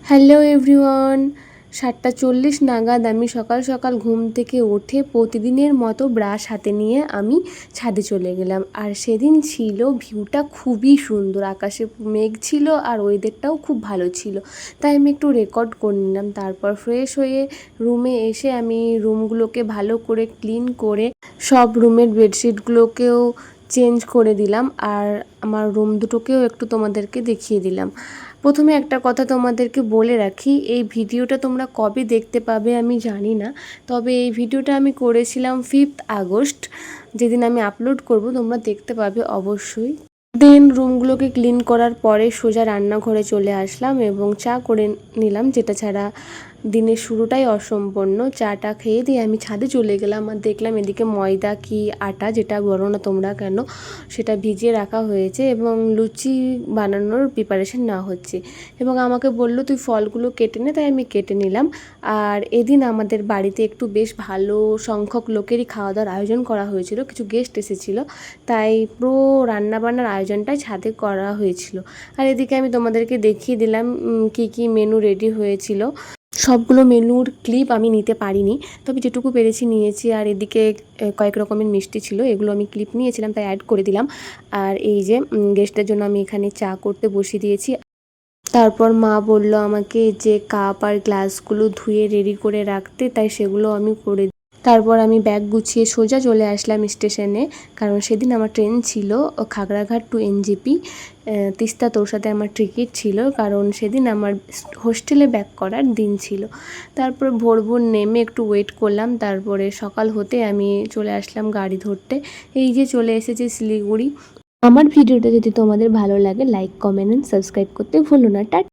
Hello everyone, 7:40 নাগাদ আমি সকাল সকাল ঘুম থেকে উঠে প্রতিদিনের মতো ব্রাশ হাতে নিয়ে আমি ছাদে চলে গেলাম। আর সেদিন ছিল ভিউটা খুবই সুন্দর, আকাশে মেঘ ছিল আর ওয়েদারটাও খুব ভালো ছিল, তাই আমি একটু রেকর্ড করে নিলাম। তারপর ফ্রেশ হয়ে রুমে এসে আমি রুমগুলোকে ভালো করে ক্লিন করে সব রুমের বেডশিটগুলোকেও চেঞ্জ করে দিলাম আর আমার রুম দুটোকেও একটু তোমাদেরকে দেখিয়ে দিলাম। প্রথমে একটা কথা তোমাদেরকে বলে রাখি, এই ভিডিওটা তোমরা কবে দেখতে পাবে আমি জানি না, তবে এই ভিডিওটা আমি করেছিলাম 5 আগস্ট, যেদিন আমি আপলোড করব তোমরা দেখতে পাবে অবশ্যই। দেন রুমগুলোকে ক্লিন করার পরে সোজা রান্নাঘরে চলে আসলাম এবং চা করে নিলাম, যেটা ছাড়া দিনের শুরুটাই অসম্পূর্ণ। চাটা খেয়ে দিয়ে আমি ছাদে চলে গেলাম আর দেখলাম এদিকে ময়দা কি আটা, যেটা বলো না তোমরা কেন, সেটা ভিজিয়ে রাখা হয়েছে এবং লুচি বানানোর প্রিপারেশন নেওয়া হচ্ছে। এবং আমাকে বললো তুই ফলগুলো কেটে নে, তাই আমি কেটে নিলাম। আর এদিন আমাদের বাড়িতে একটু বেশ ভালো সংখ্যক লোকেরই খাওয়া দাওয়ার আয়োজন করা হয়েছিল, কিছু গেস্ট এসেছিলো, তাই পুরো রান্নাবান্নার আয়োজনটাই ছাদে করা হয়েছিল। আর এদিকে আমি তোমাদেরকে দেখিয়ে দিলাম কি কি মেনু রেডি হয়েছিল। সবগুলো মেনুর ক্লিপ আমি নিতে পারিনি, তবে যেটুকু পেরেছি নিয়েছি। আর এদিকে কয়েক রকমের মিষ্টি ছিল, এগুলো আমি ক্লিপ নিয়েছিলাম তাই অ্যাড করে দিলাম। আর এই যে গেস্টের জন্য আমি এখানে চা করতে বসিয়ে দিয়েছি। তারপর মা বলল আমাকে যে কাপ আর গ্লাসগুলো ধুয়ে রেডি করে রাখতে, তাই সেগুলো আমি করে। তারপর আমি ব্যাগ গুছিয়ে সোজা চলে আসলাম স্টেশনে, কারণ সেদিন আমার ট্রেন ছিল খাগড়াঘাট টু এনজেপি। তিস্তা তোর সাথে আমার টিকিট ছিল, কারণ সেদিন আমার হোস্টেলে ব্যাক করার দিন ছিল। তারপর ভোর ভোর নেমে একটু ওয়েট করলাম, তারপরে সকাল হতে আমি চলে আসলাম গাড়ি ধরতে। এই যে চলে এসেছি শিলিগুড়ি। আমার ভিডিওটা যদি তোমাদের ভালো লাগে লাইক, কমেন্ট অ্যান্ড সাবস্ক্রাইব করতে ভুলো না।